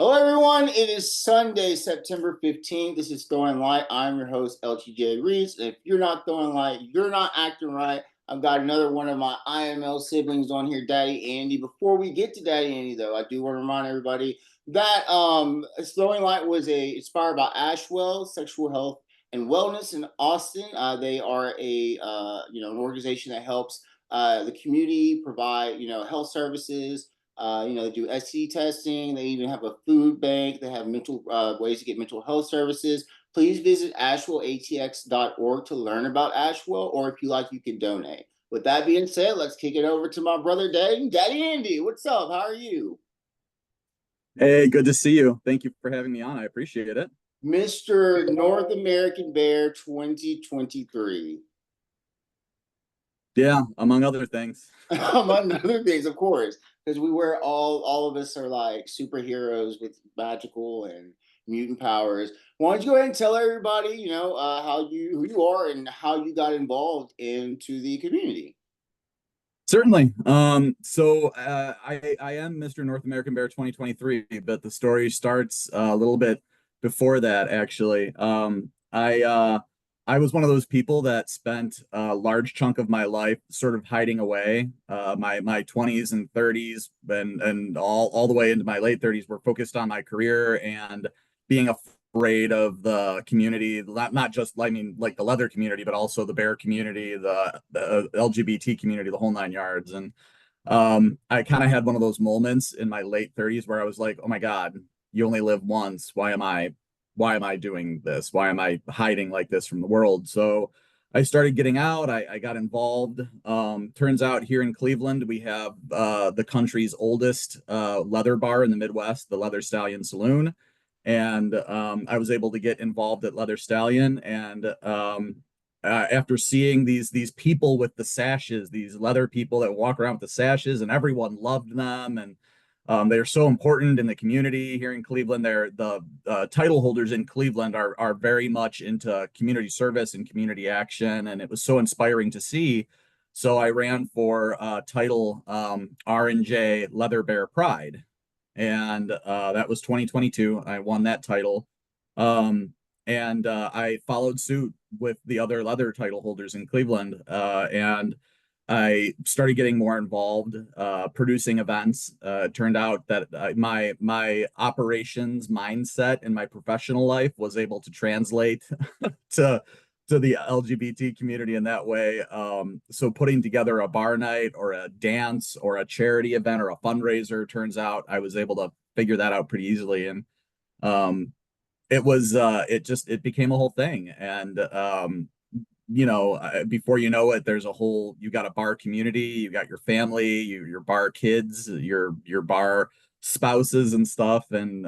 Hello, everyone. It is Sunday, September 15th. This is Throwing Light. I'm your host, LTJ Reese. If you're not throwing light, you're not acting right. I've got another one of my IML siblings on here, Daddy Andy. Before we get to Daddy Andy, though, I do want to remind everybody that Throwing Light was inspired by Ashwell Sexual Health and Wellness in Austin. They are an organization that helps the community provide health services. They do STD testing. They even have a food bank. They have mental ways to get mental health services. Please visit ashwellatx.org to learn about Ashwell, or if you like, you can donate. With that being said, let's kick it over to my brother, Daddy Andy. What's up? How are you? Hey, good to see you. Thank you for having me on. I appreciate it. Mr. North American Bear 2023. Yeah, among other things. Among other things, of course, because we were all of us are like superheroes with magical and mutant powers. Why don't you go ahead and tell everybody, how who you are and how you got involved into the community? Certainly. I am Mr. North American Bear 2023, but the story starts a little bit before that, actually. I was one of those people that spent a large chunk of my life sort of hiding away. My 20s and 30s and all the way into my late 30s were focused on my career and being afraid of the community, not just, I mean, like the leather community, but also the bear community, the LGBT community, the whole nine yards. And I kind of had one of those moments in my late 30s where I was like, oh my God, you only live once. Why am I doing this? Why am I hiding like this from the world? So I started getting out. I got involved. Turns out here in Cleveland, we have the country's oldest leather bar in the Midwest, the Leather Stallion Saloon. And I was able to get involved at Leather Stallion. And after seeing these people with the sashes, these leather people that walk around with the sashes, and everyone loved them, and they're so important in the community here in Cleveland. They're the title holders in Cleveland are very much into community service and community action, and it was so inspiring to see. So I ran for title R&J Leather Bear Pride, and that was 2022. I won that title, and I followed suit with the other leather title holders in Cleveland, and I started getting more involved, producing events. It turned out that my operations mindset in my professional life was able to translate to the LGBT community in that way. So putting together a bar night or a dance or a charity event or a fundraiser, turns out I was able to figure that out pretty easily. And um, it became a whole thing. And before you know it, you got a bar community, you got your family, your bar kids, your bar spouses and stuff. And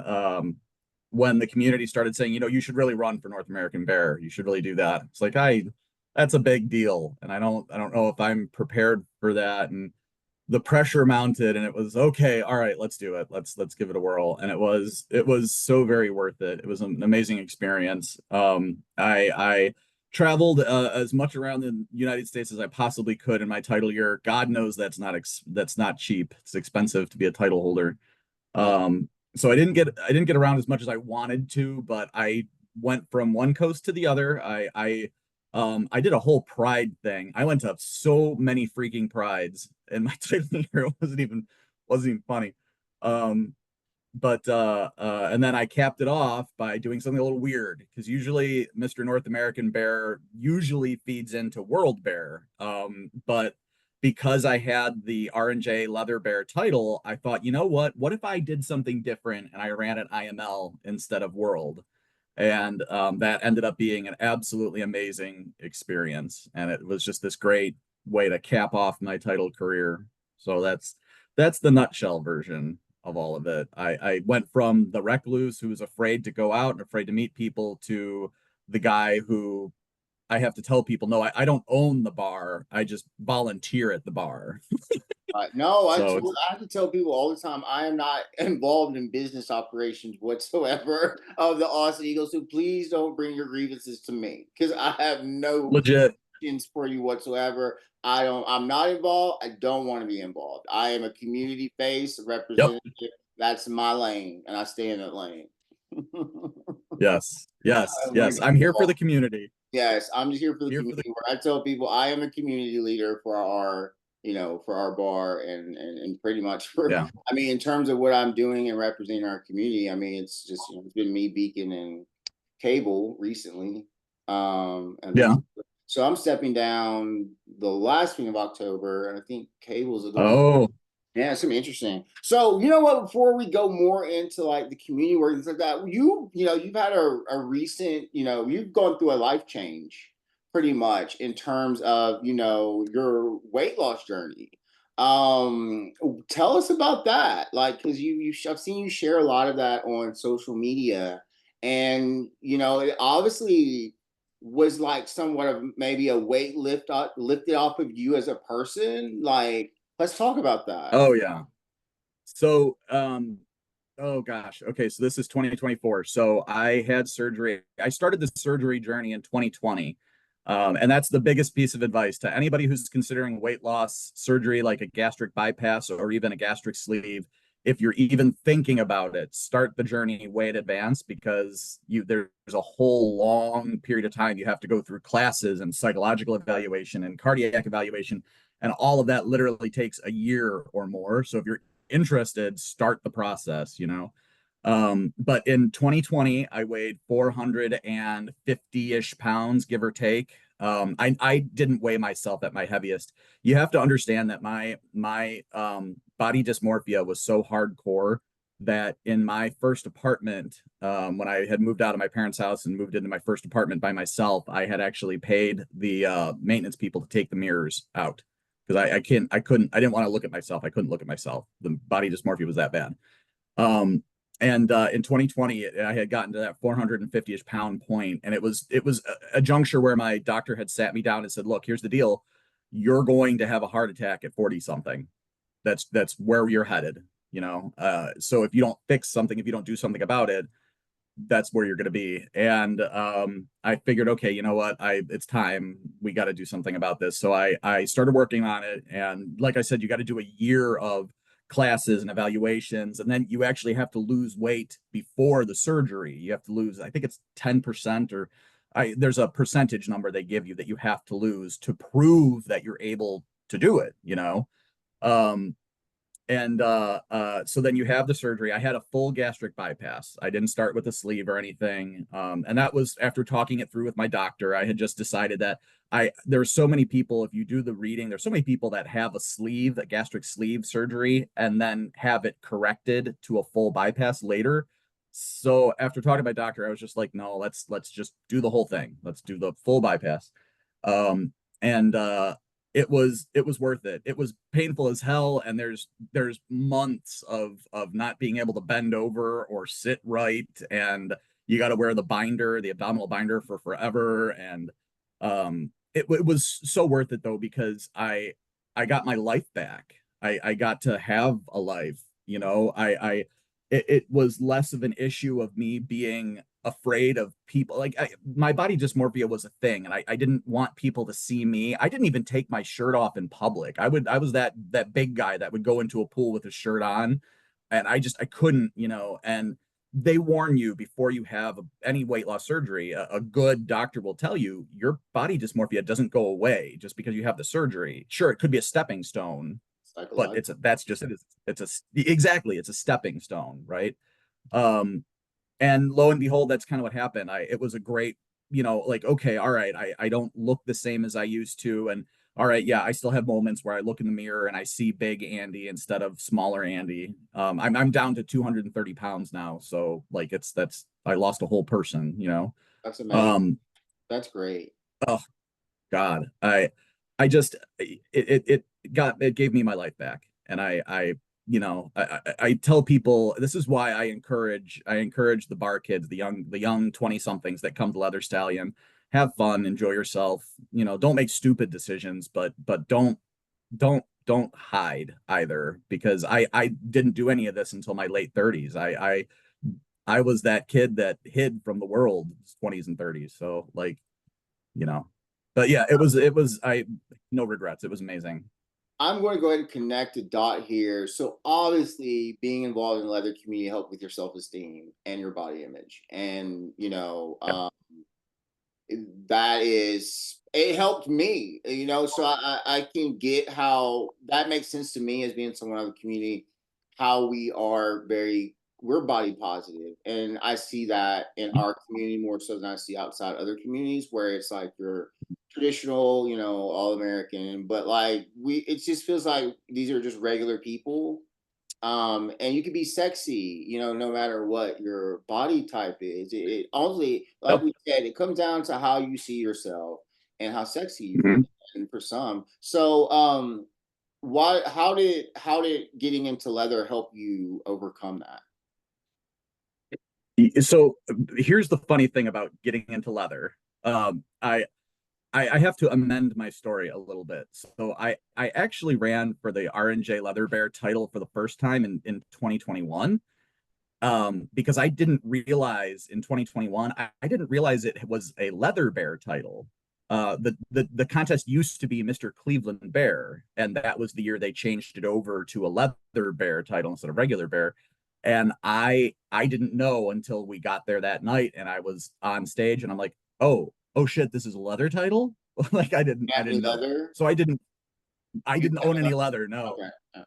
when the community started saying, you should really run for North American Bear, you should really do that. It's like, that's a big deal. And I don't know if I'm prepared for that. And the pressure mounted, and it was okay, all right, let's do it. Let's give it a whirl. And it was so very worth it. It was an amazing experience. I traveled as much around the United States as I possibly could in my title year. God knows that's not cheap. It's expensive to be a title holder. So I didn't get around as much as I wanted to, but I went from one coast to the other. I did a whole pride thing. I went to so many freaking prides, and my title year wasn't even funny. Um, and then I capped it off by doing something a little weird, because usually Mr. North American Bear usually feeds into World Bear. But because I had the R&J Leather Bear title, I thought, you know what? What if I did something different and I ran at IML instead of World? And that ended up being an absolutely amazing experience. And it was just this great way to cap off my title career. So that's the nutshell version of all of it. I went from the recluse who was afraid to go out and afraid to meet people to the guy who I have to tell people, no, I don't own the bar. I just volunteer at the bar. No, So it's I have to tell people all the time I am not involved in business operations whatsoever of the Austin Eagles. So please don't bring your grievances to me because I have no legit. questions for you whatsoever. I'm not involved. I don't want to be involved. I am a community face, a Yep. representative. That's my lane, and I stay in that lane. Yes, yes, I'm gonna yes. get I'm here for the involved. community. Yes, I'm just here for the Here for the community. Where I tell people I am a community leader for our, for our bar, and pretty much for, yeah, I mean, in terms of what I'm doing and representing our community. I mean, it's just, it's been me, Beacon, and Cable recently. And then yeah. so I'm stepping down the last week of October, and I think Cable's going. Oh, Yeah, it's gonna be interesting. So, you know what? Before we go more into like the community work and stuff like that, you've had a recent, you've gone through a life change pretty much in terms of, your weight loss journey. Um, Tell us about that. Like, because I've seen you share a lot of that on social media, and it obviously was like somewhat of maybe a weight lifted off of you as a person. Like, let's talk about that. oh yeah. So, oh gosh. Okay, so this is 2024. So I had surgery. I started the surgery journey in 2020. And that's the biggest piece of advice to anybody who's considering weight loss surgery, like a gastric bypass or even a gastric sleeve. If you're even thinking about it, start the journey way in advance, because there's a whole long period of time you have to go through classes and psychological evaluation and cardiac evaluation, and all of that literally takes a year or more. So if you're interested, start the process. But in 2020, I weighed 450-ish pounds, give or take. I didn't weigh myself at my heaviest. You have to understand that my body dysmorphia was so hardcore that in my first apartment, when I had moved out of my parents' house and moved into my first apartment by myself, I had actually paid the maintenance people to take the mirrors out, because I didn't want to look at myself. I couldn't look at myself. The body dysmorphia was that bad. Um, and in 2020, I had gotten to that 450-ish pound point, and it was a juncture where my doctor had sat me down and said, "Look, here's the deal. You're going to have a heart attack at 40 something. That's where you're headed. So if you don't fix something, if you don't do something about it, that's where you're going to be." And I figured, okay, you know what, it's time, we got to do something about this. So I started working on it, and like I said, you got to do a year of classes and evaluations, and then you actually have to lose weight before the surgery. You have to lose, I think it's 10%, or there's a percentage number they give you that you have to lose to prove that you're able to do it. um and so then you have the surgery. I had a full gastric bypass. I didn't start with a sleeve or anything. And that was after talking it through with my doctor. I had just decided that there's so many people, if you do the reading, there's so many people that have a gastric sleeve surgery, and then have it corrected to a full bypass later. So after talking to my doctor, I was just like, no, let's just do the whole thing. Let's do the full bypass. And it was worth it. It was painful as hell, and there's months of not being able to bend over or sit right, and you got to wear the abdominal binder for forever. And it was so worth it though, because I got my life back. I got to have a life. It was less of an issue of me being afraid of people. Like, my body dysmorphia was a thing, and I didn't want people to see me. I didn't even take my shirt off in public. I was that big guy that would go into a pool with his shirt on, and I couldn't. And they warn you before you have any weight loss surgery. A good doctor will tell you your body dysmorphia doesn't go away just because you have the surgery. Sure, it could be a stepping stone, but Psychological. that's just it. Exactly, it's a stepping stone, right? Um, and lo and behold, that's kind of what happened. It was a great, like, okay, all right, I don't look the same as I used to. And all right, yeah, I still have moments where I look in the mirror and I see big Andy instead of smaller Andy. I'm down to 230 pounds now, so like that's I lost a whole person. That's amazing. um That's great. oh God, I just it gave me my life back. And I tell people, this is why I encourage the bar kids, the young 20 somethings that come to Leather Stallion. Have fun, enjoy yourself. Don't make stupid decisions, but don't hide either, because I didn't do any of this until my late 30s. I was that kid that hid from the world, 20s and 30s. So, like, you know but yeah, it was I no regrets. It was amazing. I'm going to go ahead and connect a dot here. So obviously, being involved in the leather community helped with your self-esteem and your body image, and that is it helped me, so I can get how that makes sense to me as being someone of the community, how we're body positive, and I see that in our community more so than I see outside other communities where it's like you're traditional, all American, but like it just feels like these are just regular people, and you can be sexy, no matter what your body type is. It honestly, like Yep. we said, it comes down to how you see yourself and how sexy you feel. Mhm. And for some, so why? How did getting into leather help you overcome that? So here's the funny thing about getting into leather. I have to amend my story a little bit. So I actually ran for the R&J Leather Bear title for the first time in 2021. Because I didn't realize in 2021, I didn't realize it was a leather bear title. The contest used to be Mr. Cleveland Bear, and that was the year they changed it over to a leather bear title instead of regular bear. And I didn't know until we got there that night, and I was on stage, and I'm like, oh shit, this is a leather title. Like You I have any didn't know, leather? so I You didn't have own any any leather. No, leather? Okay.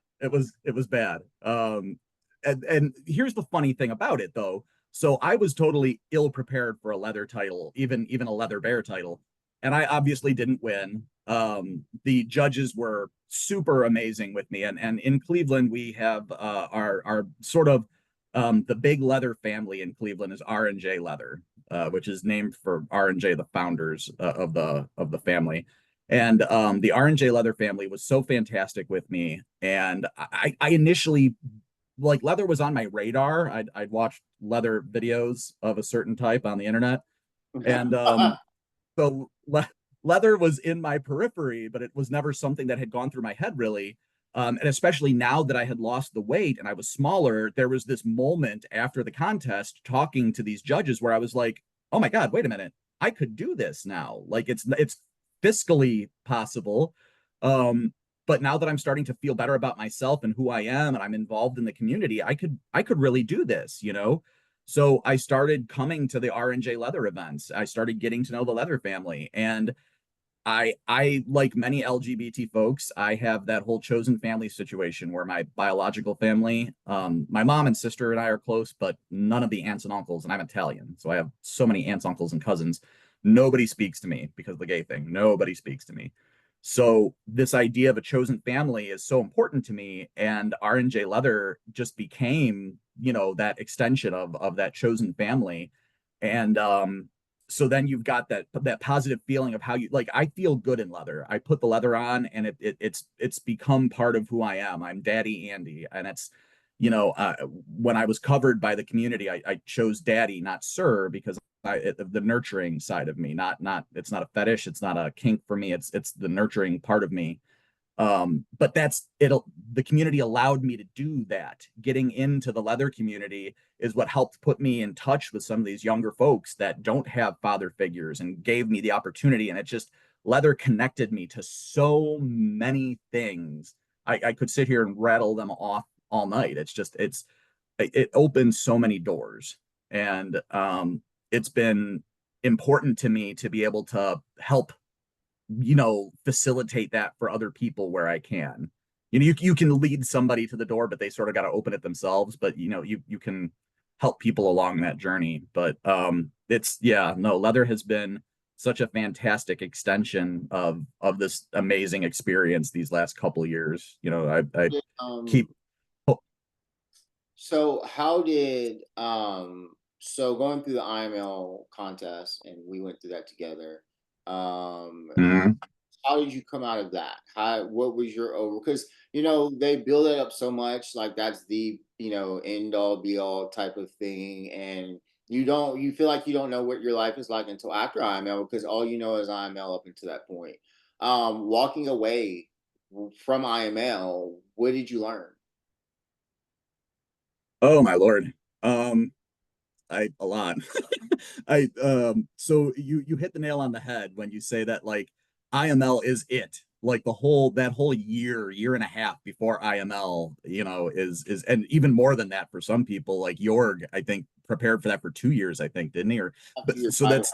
it was bad. And here's the funny thing about it though. So I was totally ill prepared for a leather title, even a leather bear title, and I obviously didn't win. The judges were super amazing with me, and in Cleveland we have our sort of the big leather family in Cleveland is R&J Leather, which is named for R&J, the founders of the family. And the R&J Leather family was so fantastic with me. And I initially, like, leather was on my radar. I'd watched leather videos of a certain type on the internet. And so leather was in my periphery, but it was never something that had gone through my head really. And especially now that I had lost the weight and I was smaller, there was this moment after the contest talking to these judges where I was like, oh my God, wait a minute. I could do this now. Like it's fiscally possible. Um, but now that I'm starting to feel better about myself and who I am and I'm involved in the community, I could really do this. So I started coming to the R&J Leather events. I started getting to know the Leather family, and I like many LGBT folks, I have that whole chosen family situation where my biological family, my mom and sister and I are close, but none of the aunts and uncles, and I'm Italian, so I have so many aunts, uncles, and cousins. Nobody speaks to me because of the gay thing. Nobody speaks to me. So this idea of a chosen family is so important to me, and R&J Leather just became, that extension of that chosen family. And so then you've got that positive feeling of how you like. I feel good in leather. I put the leather on, and it's become part of who I am. I'm Daddy Andy, and it's when I was covered by the community, I chose Daddy, not Sir, because the nurturing side of me, not it's not a fetish, it's not a kink for me. It's the nurturing part of me. But the community allowed me to do that. Getting into the leather community is what helped put me in touch with some of these younger folks that don't have father figures and gave me the opportunity. And it just leather connected me to so many things. I could sit here and rattle them off all night. It opens so many doors. And it's been important to me to be able to help facilitate that for other people where I can. You can lead somebody to the door, but they sort of got to open it themselves. But you can help people along that journey. But it's yeah, no, leather has been such a fantastic extension of this amazing experience these last couple of years. I um keep oh, So how did so going through the IML contest and we went through that together. Um mhm. how did you come out of that? What was your over because they build it up so much like that's the end all be all type of thing, and you feel like you don't know what your life is like until after IML because all you know is IML up until that point. Walking away from IML, what did you learn? Oh my Lord. Um I a lot. I so you hit the nail on the head when you say that like IML is it. like that whole year and a half before IML, is and even more than that for some people. Like Jorg, I think prepared for that for 2 years, I think, didn't he? Or but After your so title. that's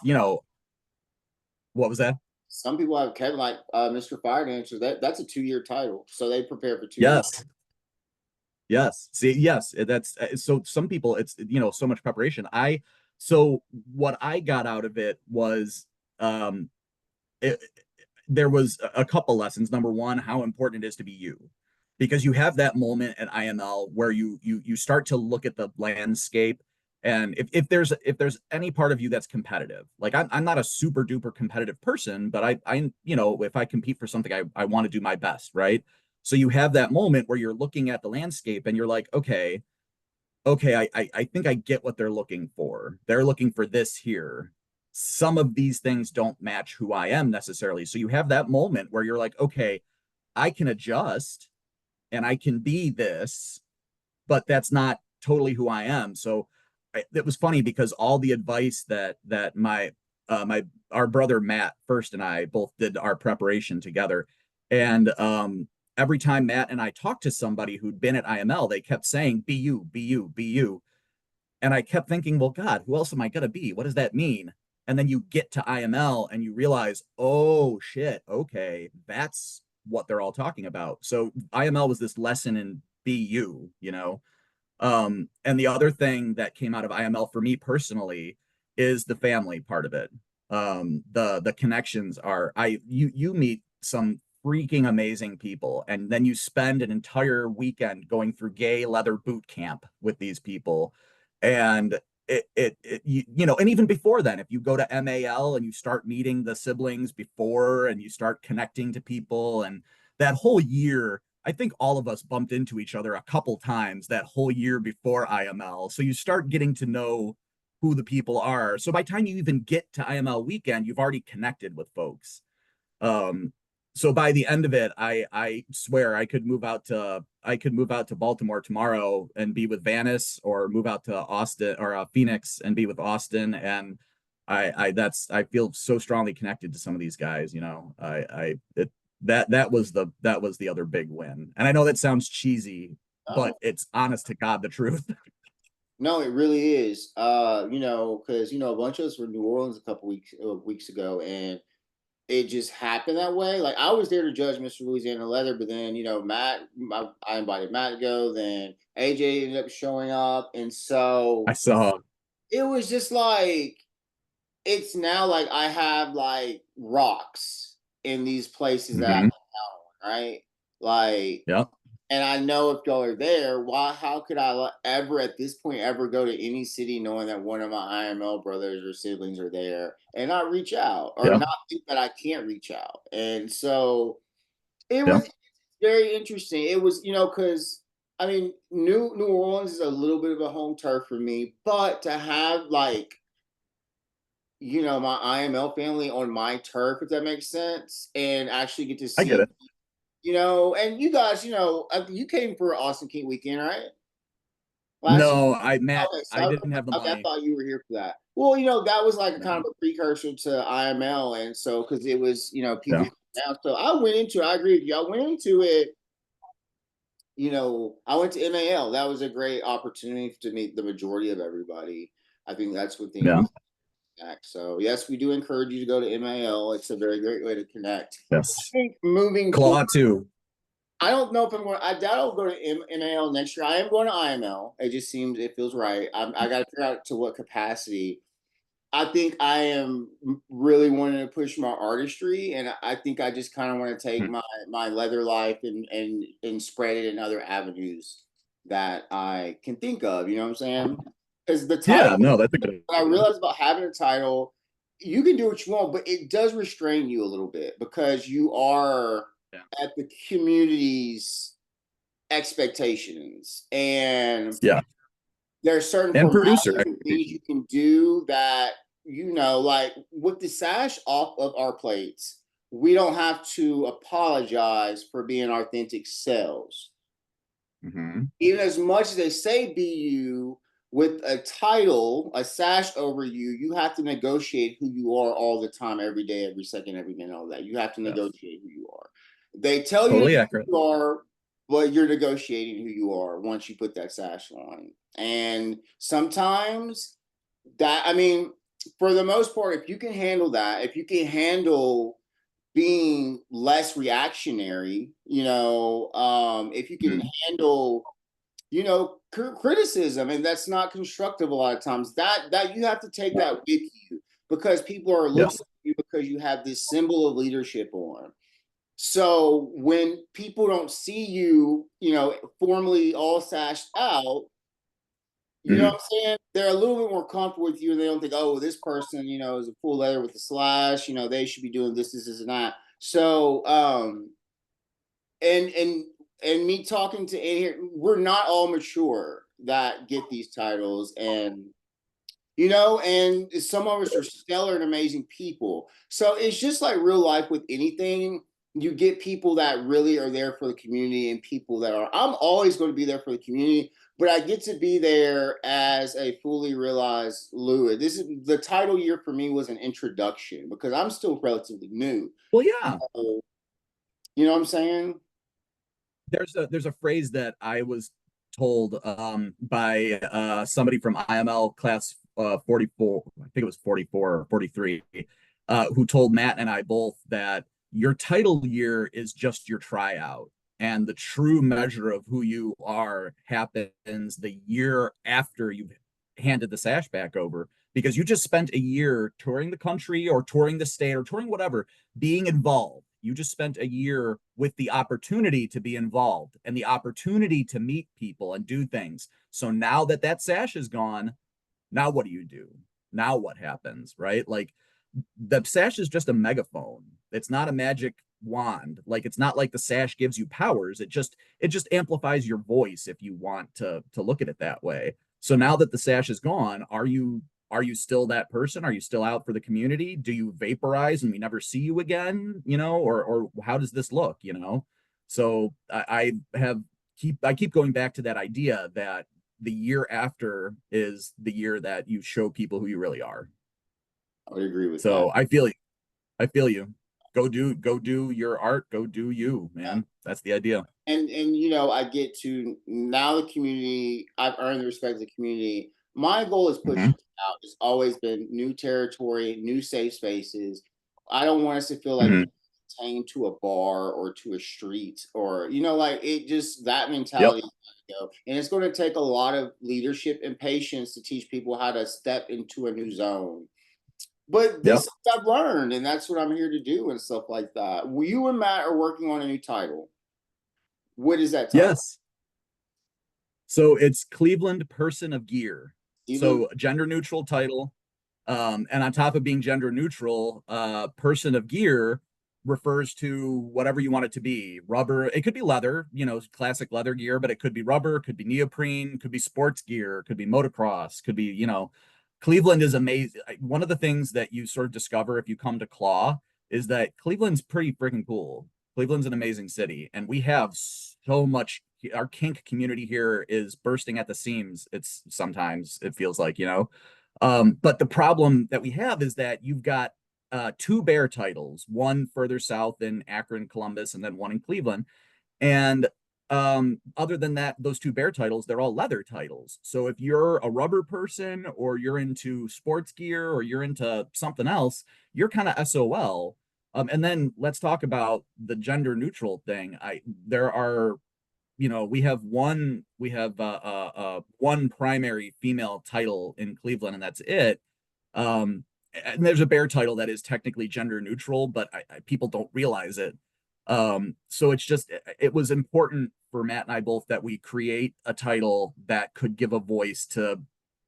what was that? Some people have Kevin like Mr. Fire Dancer. That's a 2 year title, so they prepare for 2 years. Yes. Yes. See, yes, that's so some people it's so much preparation. So what I got out of it was um it, there was a couple lessons. Number one, how important it is to be you, because you have that moment at IML where you start to look at the landscape, and if there's any part of you that's competitive, like I'm not a super duper competitive person, but I if I compete for something, I want to do my best, right? So you have that moment where you're looking at the landscape and you're like, okay, I think I get what they're looking for. They're looking for this here. Some of these things don't match who I am necessarily. So you have that moment where you're like, okay, I can adjust and I can be this, but that's not totally who I am. So it was funny because all the advice that my our brother Matt first and I both did our preparation together, and every time Matt and I talked to somebody who'd been at IML, they kept saying, "Be you, be you, be you." And I kept thinking, well, God, who else am I gonna be? What does that mean? And then you get to IML and you realize, oh shit, okay, that's what they're all talking about. So IML was this lesson in be you. And the other thing that came out of IML for me personally is the family part of it. The connections are you meet some freaking amazing people, and then you spend an entire weekend going through gay leather boot camp with these people, and and even before then, if you go to MAL and you start meeting the siblings before and you start connecting to people, and that whole year, I think all of us bumped into each other a couple times that whole year before IML. So you start getting to know who the people are. So by the time you even get to IML weekend, you've already connected with folks. Um, so by the end of it, I swear I could move out to Baltimore tomorrow and be with Vanis, or move out to Austin or Phoenix and be with Austin. And I feel so strongly connected to some of these guys. That was the other big win. And I know that sounds cheesy, but Oh, it's honest to God the truth. no, it really is. Because a bunch of us were in New Orleans a couple weeks ago, and it just happened that way. Like I was there to judge Mr. Louisiana Leather, but then I invited Matt to go. Then AJ ended up showing up, and I so saw. it was just like it's now like I have like rocks in these places that I Mm-hmm. hang out on, right? Like, Yep. and I know if y'all are there, why? How could I ever at this point ever go to any city knowing that one of my IML brothers or siblings are there and not reach out or Yep. not think that I can't reach out? And so it Yep. was very interesting. It was because I mean New Orleans is a little bit of a home turf for me, but to have like my IML family on my turf, if that makes sense, and actually get to I get see, it. and you guys, you came for Austin King weekend, right? Last year. No, Matt, Okay, I so didn't have the okay, I money. thought you were here for that. Well, that was like a kind No. of a precursor to IML, and so because it was, people Yeah. come down. So I went into, I agree with you. I went into it, I went to MAL. That was a great opportunity to meet the majority of everybody. I think that's one thing Yeah. about connect. So yes, we do encourage you to go to MAL. It's a very great way to connect. I Yes. think moving forward, Claw too. I don't know if I'm going. I doubt I'll go to MAL next year. I am going to IML. It feels right. I got to figure out to what capacity. I think I am really wanting to push my artistry, and I think I just kind of want to take Hmm. my leather life and spread it in other avenues that I can think of. You know what I'm saying? Because the title, Yeah, no, that's a good what I idea. realized about having a title, you can do what you want, but it does restrain you a little bit because you are Yeah. at the community's expectations, and Yeah. there are certain And producer formalities and things you expectations. can do that like with the sash off of our plates, we don't have to apologize for being authentic selves. Hmm. Even as much as they say be you, with a title, a sash over you, you have to negotiate who you are all the time, every day, every second, every minute, all that. You have to Yes. negotiate who you are. They tell you Totally who accurate. you are, but you're negotiating who you are once you put that sash on. And sometimes that, I mean, for the most part, if you can handle that, if you can handle being less reactionary, if you can Mhm. handle, criticism, and that's not constructive a lot of times, that you have to take that with you, because people are looking Yes. at you because you have this symbol of leadership on. So when people don't see you, formally all sashed out, you know what Mhm. I'm saying? They're a little bit more comfortable with you, and they don't think, oh, this person, is a full leather with a slash. They should be doing this, and that. So, and and and me talking to in here, we're not all mature that get these titles, and some of us are stellar and amazing people. So it's just like real life with anything. You get people that really are there for the community, and people that are, I'm always going to be there for the community, but I get to be there as a fully realized Louis. This is the title year for me was an introduction because I'm still relatively new. Well, yeah. So, you know what I'm saying? There's a phrase that I was told by somebody from IML class 44, I think it was 44 or 43, who told Matt and I both that your title year is just your tryout. And the true measure of who you are happens the year after you've handed the sash back over, because you just spent a year touring the country or touring the state or touring whatever, being involved. You just spent a year with the opportunity to be involved and the opportunity to meet people and do things. So now that that sash is gone, now what do you do? Now what happens, right? Like the sash is just a megaphone. It's not a magic wand. Like it's not like the sash gives you powers. It just amplifies your voice if you want to look at it that way. So now that the sash is gone, are you still that person? Are you still out for the community? Do you vaporize and we never see you again? Or how does this look? So I keep going back to that idea that the year after is the year that you show people who you really are. I would agree with that. So I feel you. I feel you. Go do your art. Go do you, man. That's the idea. And I get to now the community. I've earned the respect of the community. My goal is Mm-hmm. pushing out. It's always been new territory, new safe spaces. I don't want us to feel like Mm-hmm. we're contained to a bar or to a street, or like it just that Yep. mentality. And it's going to take a lot of leadership and patience to teach people how to step into a new zone. But Yep. this I've learned, and that's what I'm here to do and stuff like that. You and Matt are working on a new title. What is that title? Yes. So it's Cleveland Person of Gear. Even So gender neutral title. And on top of being gender neutral, person of gear refers to whatever you want it to be. Rubber, it could be leather, classic leather gear, but it could be rubber, could be neoprene, could be sports gear, could be motocross, could be. Cleveland is amazing. One of the things that you sort of discover if you come to Claw is that Cleveland's pretty freaking cool. Cleveland's an amazing city, and we have so much. Our kink community here is bursting at the seams. It's sometimes it feels like. But the problem that we have is that you've got two bear titles, one further south in Akron, Columbus, and then one in Cleveland. And other than that, those two bear titles, they're all leather titles. So if you're a rubber person or you're into sports gear or you're into something else, you're kind of SOL. And then let's talk about the gender neutral thing. There are we have one primary female title in Cleveland, and that's it. And there's a bear title that is technically gender neutral, but people don't realize it. So it was important for Matt and I both that we create a title that could give a voice to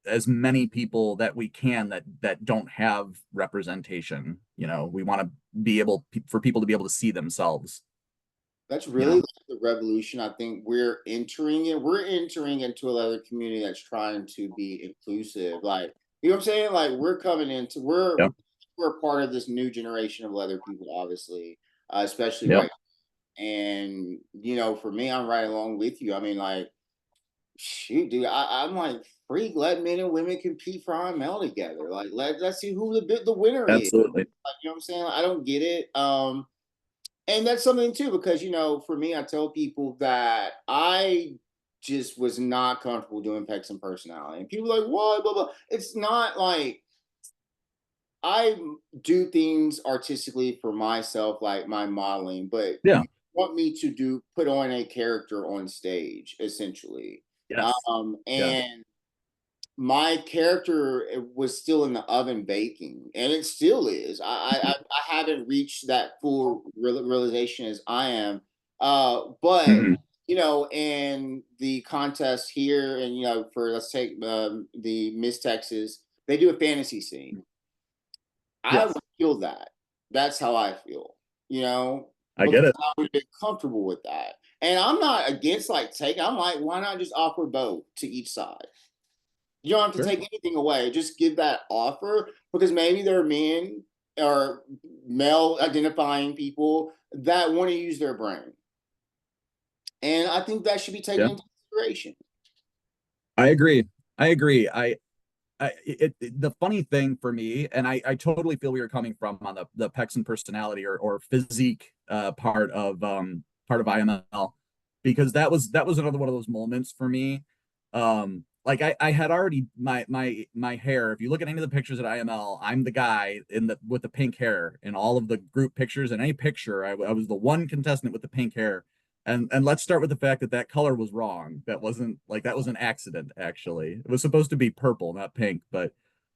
as many people that we can that don't have representation. We want to be able for people to be able to see themselves. that's You really know. like the revolution. I think we're entering it. We're entering into a leather community that's trying to be inclusive. Like, you know what I'm saying? Like we're coming into Yep. we're part of this new generation of leather people, obviously, especially Yep. right. And for me, I'm right along with you. I mean, like, shoot, dude, I'm like, freak, let men and women compete for IML together. Like, let's see who the winner is. Absolutely. Like, you know what I'm saying? Like, I don't get it. And that's something too, because for me, I tell people that I just was not comfortable doing pecs and personality. And people are like, what? Blah, blah. It's not like I do things artistically for myself, like my modeling, but Yeah. you want me to put on a character on stage, essentially. Yes. Yes. And my character was still in the oven baking, and it still is. I haven't reached that full realization as I am. But Mhm. in the contest here, and for let's take the Miss Texas, they do a fantasy scene. I would Yes. feel that. That's how I feel, I get because it. I would be comfortable with that. And I'm not against like taking. I'm like, why not just offer both to each side? You don't have to Sure. take anything away. Just give that offer, because maybe there are men or male identifying people that want to use their brain. And I think that should be taken Yeah. into consideration. I agree. I agree. The funny thing for me, and I totally feel where you're coming from on the pecs and personality or physique part of IML, because that was another one of those moments for me. Like I had already my hair. If you look at any of the pictures at IML, I'm the guy in the with the pink hair in all of the group pictures. In any picture, I was the one contestant with the pink hair. And let's start with the fact that that color was wrong. That wasn't like that was an accident, actually. It was supposed to be purple, not pink. But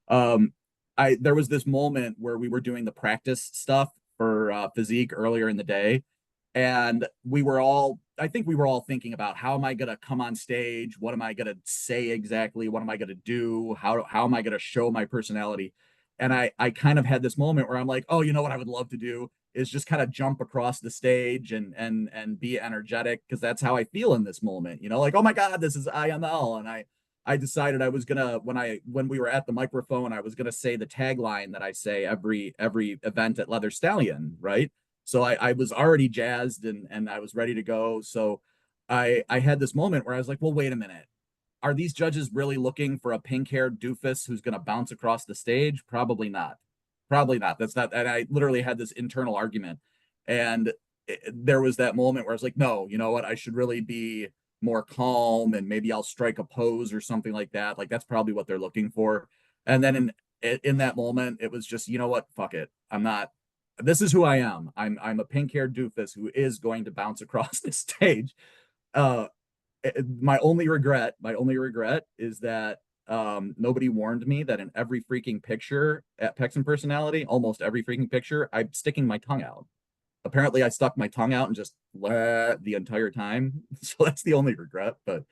um I there was this moment where we were doing the practice stuff for physique earlier in the day, and I think we were all thinking about, how am I going to come on stage? What am I going to say exactly? What am I going to do? How am I going to show my personality? And I kind of had this moment where I'm like, oh, you know what I would love to do is just kind of jump across the stage and be energetic, because that's how I feel in this moment. Like, oh my God, this is IML. And I decided I was gonna, when we were at the microphone, I was gonna say the tagline that I say every event at Leather Stallion, right? So I was already jazzed and I was ready to go. So I had this moment where I was like, well, wait a minute. Are these judges really looking for a pink-haired doofus who's going to bounce across the stage? Probably not. Probably not. That's not. And I literally had this internal argument, and there was that moment where I was like, no, you know what? I should really be more calm, and maybe I'll strike a pose or something like that. Like that's probably what they're looking for. And then in that moment, it was just, you know what? Fuck it. I'm not. This is who I am. I'm a pink-haired doofus who is going to bounce across the stage. Uh, my only regret is that nobody warned me that in every freaking picture at Pex and Personality, almost every freaking picture, I'm sticking my tongue out. Apparently, I stuck my tongue out and just the entire time. So that's the only regret. But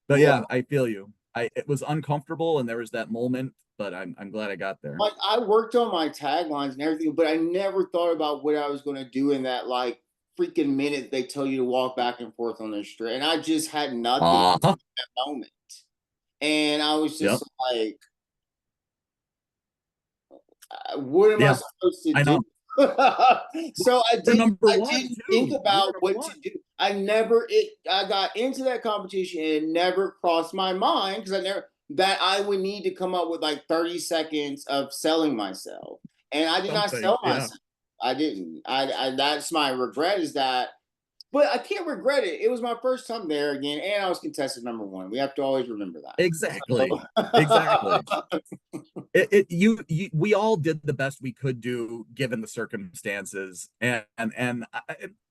Yeah. yeah, I feel you. It was uncomfortable and there was that moment, but I'm glad I got there. Like I worked on my taglines and everything, but I never thought about what I was going to do in that like freaking minute they tell you to walk back and forth on the street. And I just had nothing in Uh-huh. that moment. And I was Yep. just like, what am I Yeah, supposed to I do? know. So I You're didn't number I one didn't think too. You were about number what one. to do. I got into that competition and it never crossed my mind, because I never that I would need to come up with like 30 seconds of selling myself. And I did not Something. sell Yeah. myself. I didn't. I That's my regret, is that, but I can't regret it. It was my first time there again, and I was contestant number one. We have to always remember that. Exactly. Exactly. So, We all did the best we could do given the circumstances, it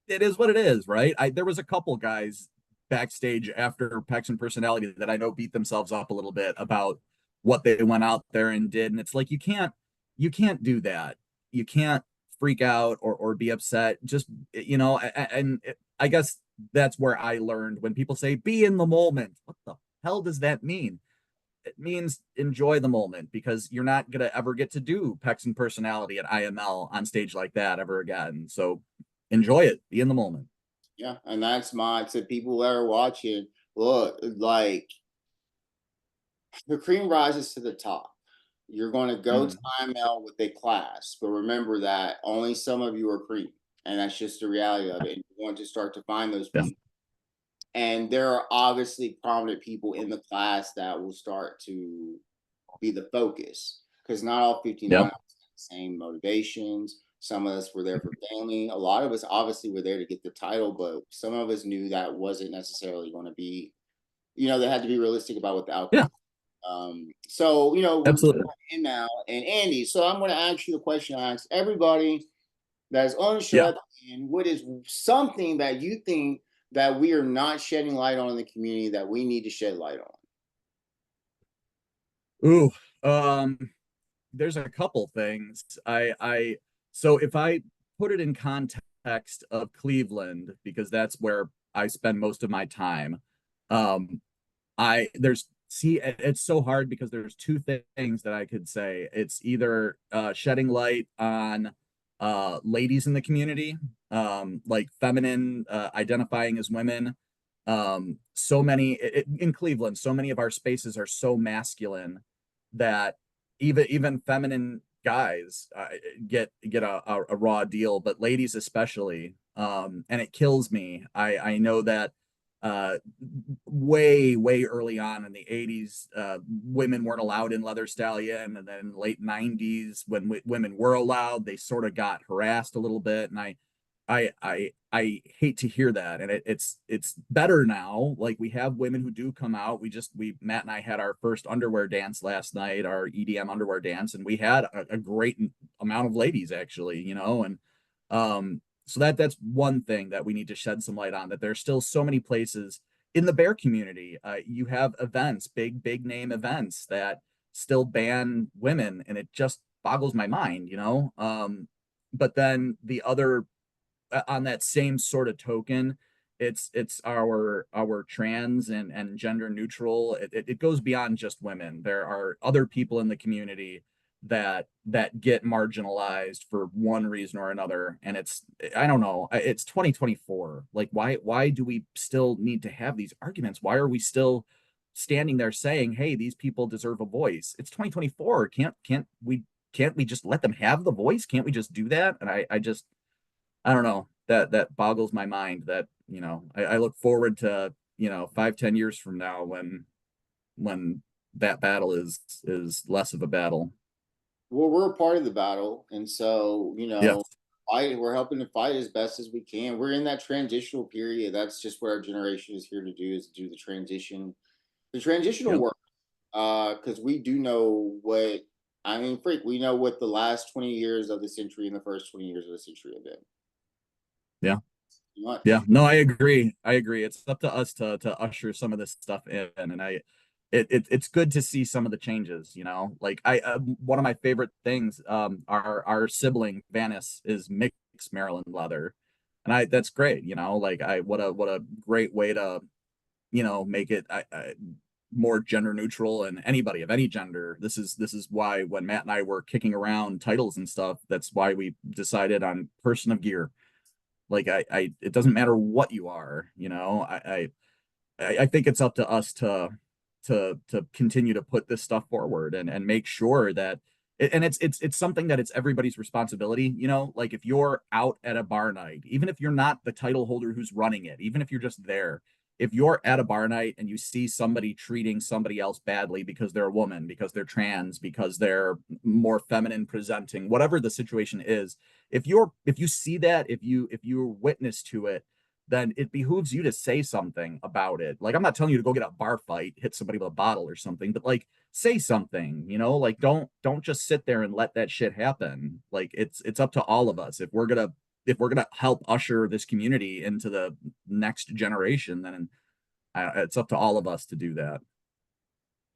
is what it is, right? There was a couple guys backstage after Pex and Personality that I know beat themselves up a little bit about what they went out there and did, and it's like you can't do that. You can't freak out or be upset. Just I guess that's where I learned, when people say be in the moment. What the hell does that mean? It means enjoy the moment, because you're not gonna ever get to do Pex and Personality at IML on stage like that ever again. So enjoy it, be in the moment. yeah, and that's my to people that are watching. Look, like the cream rises to the top. You're going to go to Mhm. IML with a class, but remember that only some of you are cream, and that's just the reality of it. And you want to start to find those Yeah. people. And there are obviously prominent people in the class that will start to be the focus, because not all 59 Yep. have the same motivations. Some of us were there for family. A lot of us obviously were there to get the title, but some of us knew that wasn't necessarily going to be, they had to be realistic about what the outcome. Yeah, So, we're absolutely. in now and Andy. So I'm going to ask you the question I asked everybody that is on the show Yeah. at the end. What is something that you think that we are not shedding light on in the community that we need to shed light on? Ooh, um, there's a couple things. So if I put it in context of Cleveland, because that's where I spend most of my time, um, it's so hard because there's two things that I could say. It's either shedding light on ladies in the community, like feminine, identifying as women. So many in Cleveland, so many of our spaces are so masculine that even feminine guys get a raw deal, but ladies especially. And it kills me. I know that way early on in the 80s, women weren't allowed in leather stallion, and then late 90s when women were allowed, they sort of got harassed a little bit. And I hate to hear that. And it's better now. Like, we have women who do come out. We Matt and I had our first underwear dance last night, our EDM underwear dance, and we had a great amount of ladies actually, and so that's one thing that we need to shed some light on, that there's still so many places in the bear community. You have events, big name events, that still ban women, and it just boggles my mind. But then the other, on that same sort of token, it's our trans and gender neutral. It goes beyond just women. There are other people in the community that get marginalized for one reason or another. And I don't know, it's 2024. Like, why do we still need to have these arguments? Why are we still standing there saying, hey, these people deserve a voice? It's 2024. Can't we just let them have the voice? Can't we just do that? And I don't know, that boggles my mind. That I look forward to 5-10 years from now, when that battle is less of a battle. Well, we're a part of the battle, and so Yes. we're helping to fight as best as we can. We're in that transitional period. That's just what our generation is here to do, is do the transitional Yep. work. Because we do know what, I mean, freak, we know what the last 20 years of the century and the first 20 years of the century have been. Yeah. Yeah. Much. No, I agree. I agree. It's up to us to usher some of this stuff in, and it's good to see some of the changes. Like, one of my favorite things, our sibling Vanis is mixed Maryland leather, and that's great. Like, what a great way to make it more gender neutral, and anybody of any gender. This is why, when Matt and I were kicking around titles and stuff, that's why we decided on person of gear. Like, it doesn't matter what you are. I think it's up to us to continue to put this stuff forward, and make sure that and it's something that it's everybody's responsibility. Like, if you're out at a bar night, even if you're not the title holder who's running it, even if you're just there, if you're at a bar night and you see somebody treating somebody else badly because they're a woman, because they're trans, because they're more feminine presenting, whatever the situation is, if you see that, if you're witness to it, then it behooves you to say something about it. Like, I'm not telling you to go get a bar fight, hit somebody with a bottle or something, but like, say something. Like, don't just sit there and let that shit happen. Like, it's up to all of us. If we're gonna help usher this community into the next generation, then it's up to all of us to do that.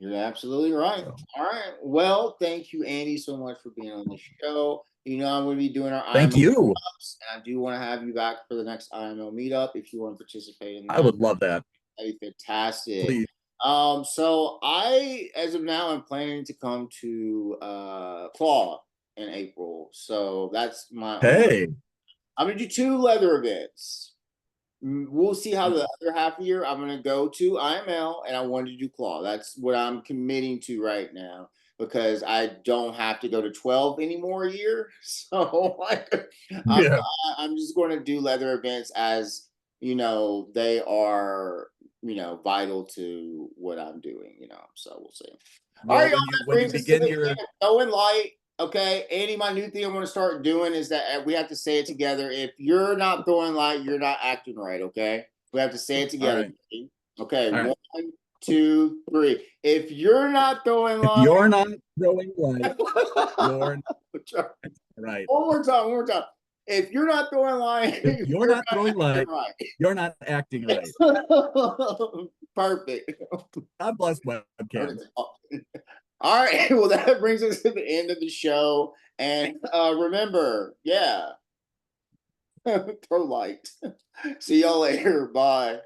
You're absolutely right. So, All right. Well, thank you, Andy, so much for being on the show. I'm going to be doing our thank IMO you. meetups, and I do want to have you back for the next IMO meetup if you want to participate in I that. would love that. That'd be fantastic. Please. So I, as of now, am planning to come to Claw in April. So that's my only. Hey. I'm gonna do two leather events. We'll see how the other half of the year. I'm going to go to IML, and I want to do Claw. That's what I'm committing to right now, because I don't have to go to 12 anymore a year. So like, I'm Yeah. I'm just going to do leather events, as they are vital to what I'm doing. So we'll see. All right, Well, y'all, when you that when you brings us to begin the your end. Knowing light. Okay, Andy, my new thing I'm going to start doing is that we have to say it together. If you're not throwing light, you're not acting right. Okay, we have to say it All together. right. Okay, All right. 1, 2, 3. If you're not throwing If light, you're not throwing light, you're one right. more time, one more time. If you're not throwing light, If you're you're not not throwing acting light, right. you're not acting right. Perfect. God bless webcams. All right. Well, that brings us to the end of the show. And remember, yeah, throw light. See y'all later. Bye.